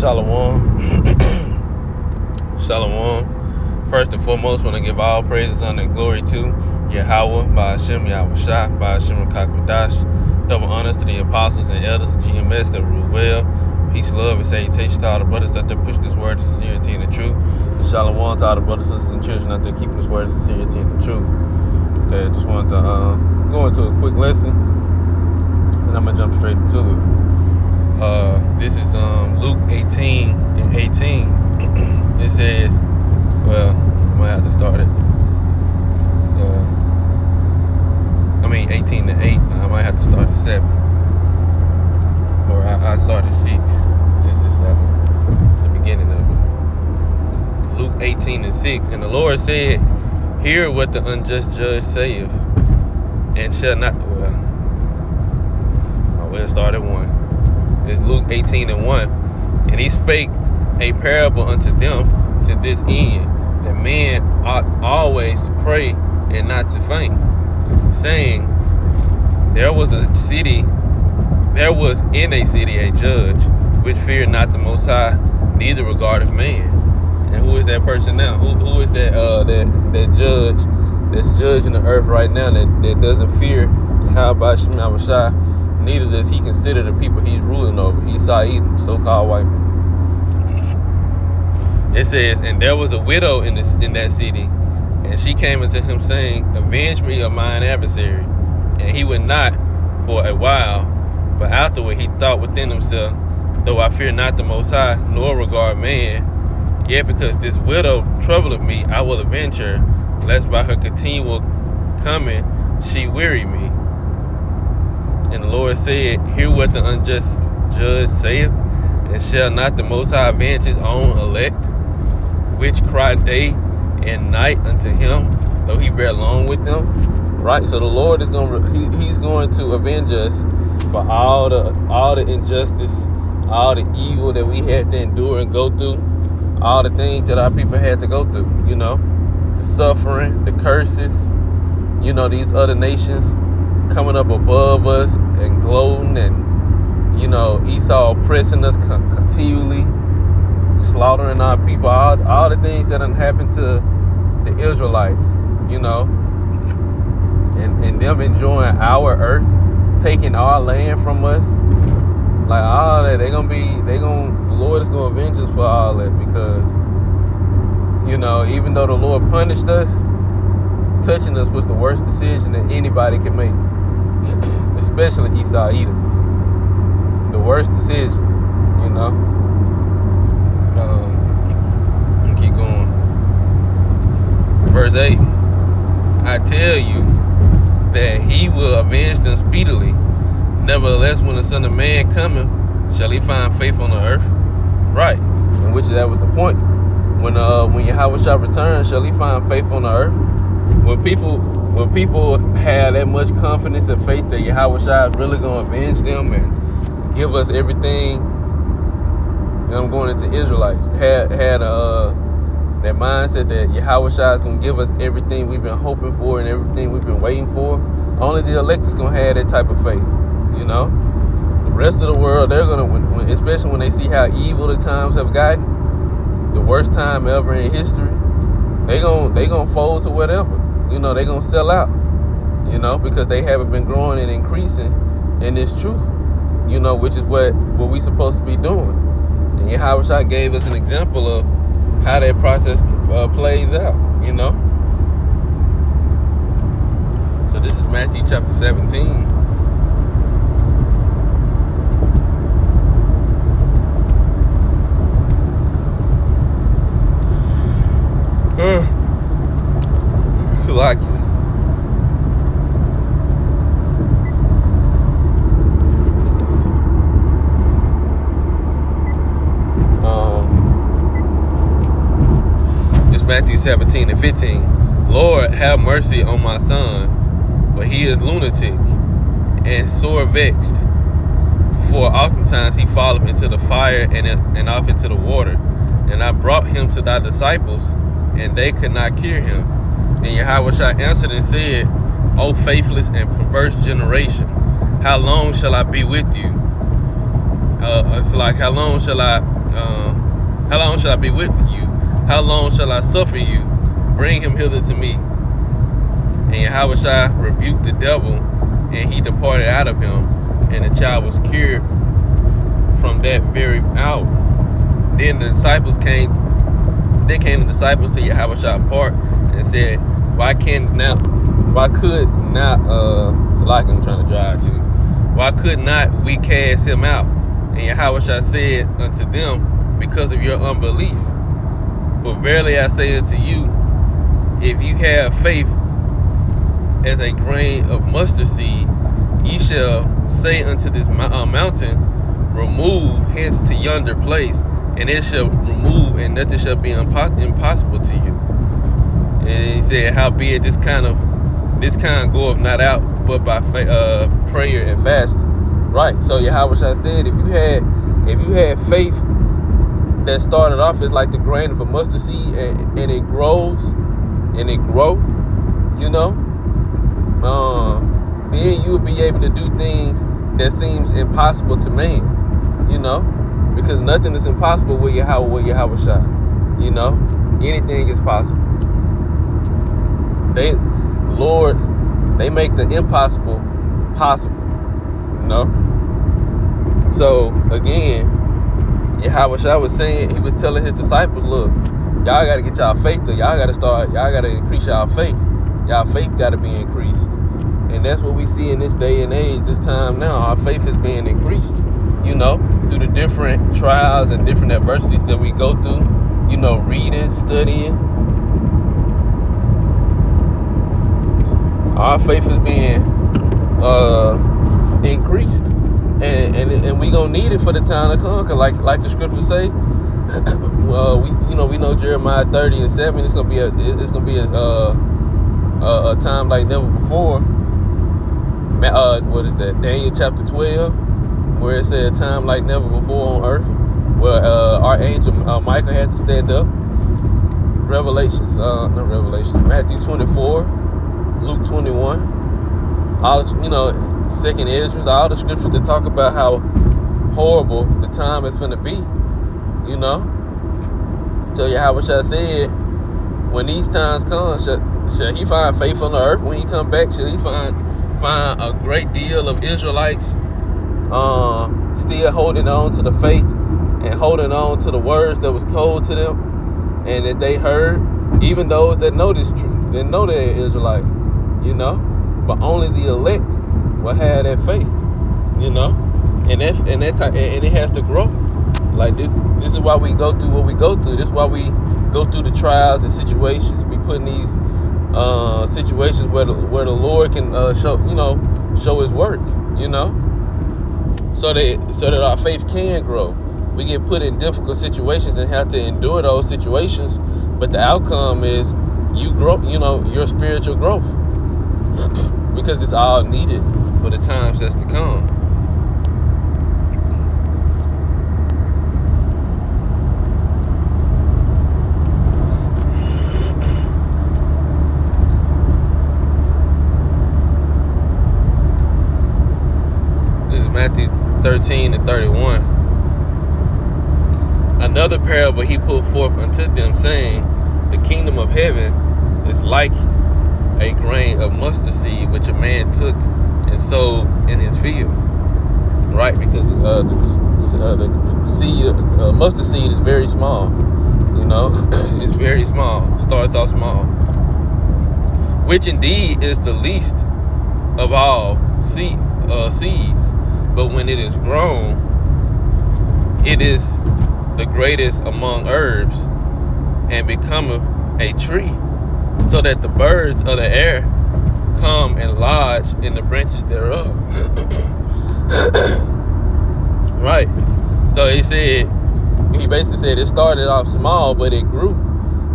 Shalom. Shalom. First and foremost, want to give all praises, honor, and glory to Yahweh, Ba'ashem, Yahushua, Ba'ashem, Kakadash. Double honors to the apostles and elders, GMS that rule well. Peace, love, and salutation to all the brothers out there pushing this word of sincerity and the truth. And shalom to all the brothers, sisters, and children out there keeping this word of sincerity and the truth. Okay, I just wanted to go into a quick lesson, and I'm going to jump straight into it. This is Luke 18 and 18. It says, well, I might have to start it. 18 to 8. I might have to start at 7. Or I started 6. Since it's the beginning of it. Luke 18 and 6. And the Lord said, hear what the unjust judge saith, and shall not. Well, I will start at 1. It's Luke 18 and 1. And he spake a parable unto them to this end, that men ought always to pray and not to faint, saying, there was in a city a judge, which feared not the Most High, neither regarded man. And who is that person now? Who is that judge that's judging the earth right now that doesn't fear Yahweh Shema Shai? Neither does he consider the people he's ruling over, Esau, Edom, so-called white man. It says, and there was a widow in that city, and she came unto him, saying, avenge me of mine adversary. And he would not for a while, but afterward he thought within himself, though I fear not the Most High, nor regard man, yet because this widow troubleth me, I will avenge her, lest by her continual coming she weary me. And the Lord said, hear what the unjust judge saith, and shall not the Most High avenge his own elect, which cry day and night unto him, though he bear long with them? Right? So the Lord is he's going to avenge us for all the injustice, all the evil that we had to endure and go through, all the things that our people had to go through, the suffering, the curses, these other nations coming up above us and gloating, and Esau oppressing us continually, slaughtering our people, all the things that done happened to the Israelites, and them enjoying our earth, taking our land from us, like all that. The Lord is gonna avenge us for all that, because even though the Lord punished us, touching us was the worst decision that anybody can make. Especially Esau, Edom. The worst decision, keep going. Verse 8. I tell you that he will avenge them speedily. Nevertheless, when the Son of Man cometh, shall he find faith on the earth? Right. And that was the point. When Yahweh shall return, shall he find faith on the earth? When people have that much confidence and faith that Yahweh Shai is really going to avenge them and give us everything, and I'm going into Israelites, had that mindset that Yahweh Shai is going to give us everything we've been hoping for and everything we've been waiting for, only the elect is going to have that type of faith, The rest of the world, they're going to, especially when they see how evil the times have gotten, the worst time ever in history, they gonna fold to whatever. They're going to sell out, because they haven't been growing and increasing in this truth, which is what we supposed to be doing. And Yahweh Shai gave us an example of how that process plays out, So this is Matthew chapter 17. Like it. It's Matthew 17 and 15. Lord, have mercy on my son, for he is lunatic and sore vexed. For oftentimes he falleth into the fire and off into the water. And I brought him to thy disciples, and they could not cure him. Then Yahweh Shai answered and said, O faithless and perverse generation, how long shall I be with you? It's like, how long shall I how long shall I be with you? How long shall I suffer you? Bring him hither to me. And Yahushua rebuked the devil, and he departed out of him, and the child was cured from that very hour. Then the disciples came. Then came the disciples to Yahushua apart and said, Why could not? So like I'm trying to drive to. Why could not we cast him out? And Yahushua said unto them, Because of your unbelief. For verily I say unto you, if you have faith as a grain of mustard seed, ye shall say unto this mountain, remove hence to yonder place, and it shall remove, and nothing shall be impossible to you. And he said, howbeit this kind goeth not out but by prayer and fasting. Right. So Yahushua said, if you had faith that started off as like the grain of a mustard seed, and it grows and it grow, then you'll be able to do things that seems impossible to man, because nothing is impossible with Yahushua. Anything is possible. They make the impossible possible, So again, Yahushua was saying, he was telling his disciples, look, y'all got to get y'all faith to, y'all got to increase y'all faith. Y'all faith got to be increased. And that's what we see in this day and age, this time now. Our faith is being increased, through the different trials and different adversities that we go through, reading, studying. Our faith is being increased. And we gonna need it for the time to come, cause like the scriptures say, we know Jeremiah 30:7. It's gonna be a time like never before. What is that? Daniel chapter 12, where it said time like never before on earth, where Archangel Michael had to stand up. Matthew 24, Luke 21. All Second Ezra, all the scriptures that talk about how horrible the time is going to be, Tell you how Yahushua said, when these times come, shall he find faith on the earth? When he come back, shall he find a great deal of Israelites still holding on to the faith and holding on to the words that was told to them and that they heard, even those that know this truth, that know they're Israelite, but only the elect will have that faith, and it has to grow. Like this is why we go through what we go through. This is why we go through the trials and situations. We put in these situations where the Lord can show His work, so that our faith can grow. We get put in difficult situations and have to endure those situations, but the outcome is you grow, your spiritual growth, because it's all needed for the times that's to come. This is Matthew 13:31. Another parable he put forth unto them, saying, the kingdom of heaven is like a grain of mustard seed which a man took and sowed in his field. Right, because the seed, mustard seed is very small. It's very small. Starts off small, which indeed is the least of all seeds. But when it is grown, it is the greatest among herbs, and becometh a tree, so that the birds of the air come and lodge in the branches thereof. Right. So he basically said it started off small, but it grew,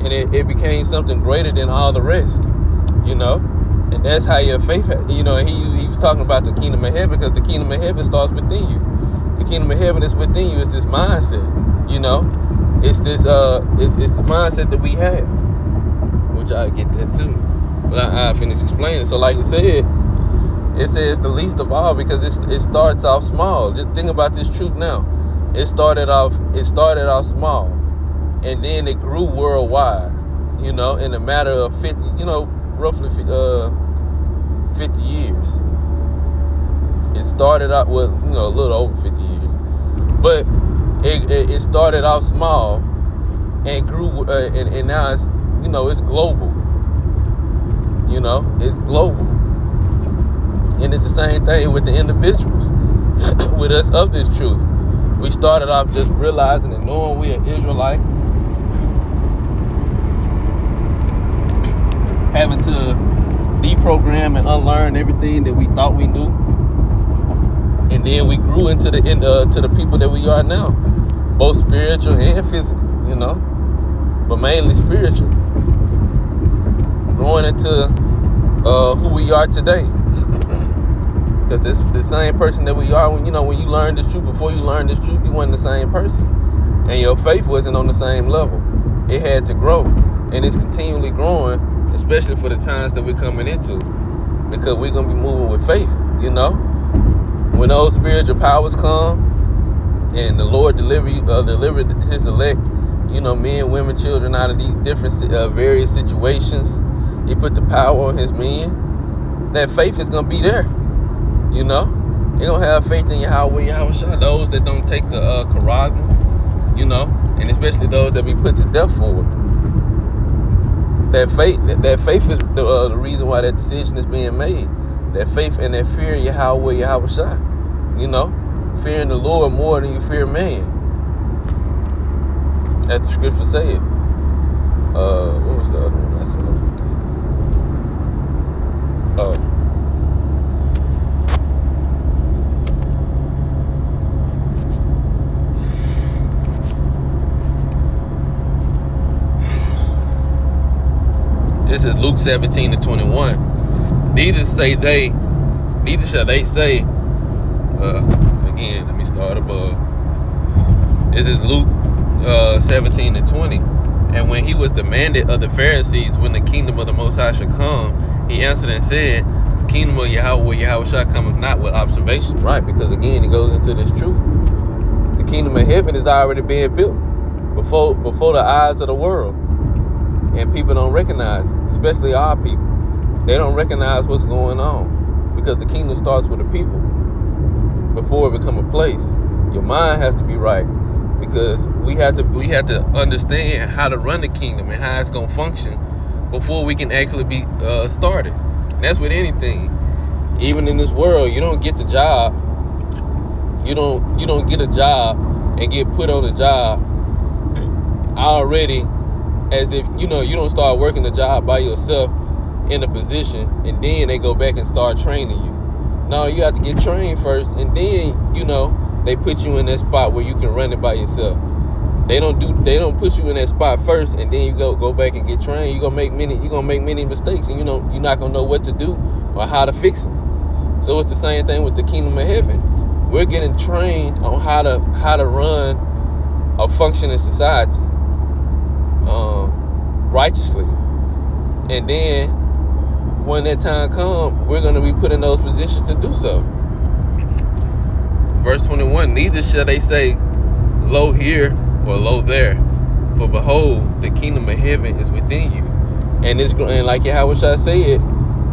and it became something greater than all the rest, and that's how your faith, he was talking about the kingdom of heaven, because the kingdom of heaven starts within you. The kingdom of heaven is within you. It's this mindset, it's this, it's the mindset that we have, which I get that too. But I finished explaining. So like it says the least of all, because it starts off small. Just think about this truth now. It started off small, and then it grew worldwide. In a matter of 50, roughly 50 years. It started out with a little over 50 years, but it started off small and grew, and now it's it's global. It's global, and it's the same thing with the individuals. With us of this truth, we started off just realizing and knowing we are Israelite, having to deprogram and unlearn everything that we thought we knew, and then we grew into to the people that we are now, both spiritual and physical, but mainly spiritual, growing into who we are today. Because this the same person that we are when you learned this truth. Before you learned this truth, you weren't the same person, and your faith wasn't on the same level. It had to grow, and it's continually growing, especially for the times that we're coming into, because we're gonna be moving with faith. When those spiritual powers come, and the Lord delivered His elect, men, women, children, out of these different various situations. He put the power on His men. That faith is gonna be there. You're gonna have faith in Yahweh, Yahushua. Those that don't take the charisma, and especially those that be put to death for it. That faith is the reason why that decision is being made. That faith and that fear of Yahweh, Yahushua. Fearing the Lord more than you fear man. As the scripture said. What was the other one I said? This is Luke 17:21. Neither shall they say, again, let me start above. This is Luke 17:20. And when he was demanded of the Pharisees when the kingdom of the Most High should come, he answered and said, the kingdom of Yahweh, Yahushua cometh not with observation. Right, because again, it goes into this truth. The kingdom of heaven is already being built before the eyes of the world. And people don't recognize it, especially our people. They don't recognize what's going on, because the kingdom starts with the people before it become a place. Your mind has to be right, because we have to understand how to run the kingdom and how it's gonna function before we can actually be started. And that's with anything. Even in this world, you don't get the job. You don't get a job and get put on a job already, as if you don't start working the job by yourself in a position, and then they go back and start training you. No, you have to get trained first, and then they put you in that spot where you can run it by yourself. They don't put you in that spot first, and then you go back and get trained. You're gonna make many mistakes, and you're not gonna know what to do or how to fix them. So it's the same thing with the kingdom of heaven. We're getting trained on how to run a functioning society righteously, and then when that time comes, we're going to be put in those positions to do so. Verse 21, neither shall they say, lo here or lo there, for behold, the kingdom of heaven is within you. And like Yahushua said,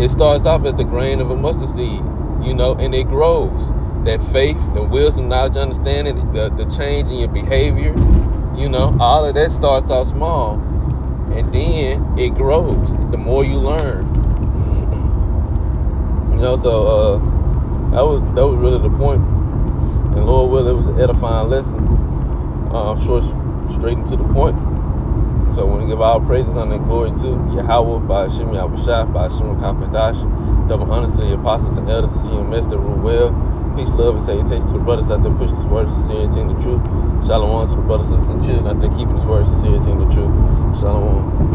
it starts off as the grain of a mustard seed, and it grows. That faith, the wisdom, knowledge, understanding, the change in your behavior, all of that starts out small, and then it grows the more you learn. So that was really the point. And Lord willing, it was an edifying lesson. Short, straight into the point. So I want to give all praises, honor, and glory to Yahweh, by Hashem Yahushua, by Hashem Kampadash. Double honors to the apostles and elders of GMS that rule well. Peace, love, and salutations to the brothers out there pushing this word of sincerity and the truth. Shalom to the brothers, sisters, and children out there keeping this word of sincerity and the truth. Shalom.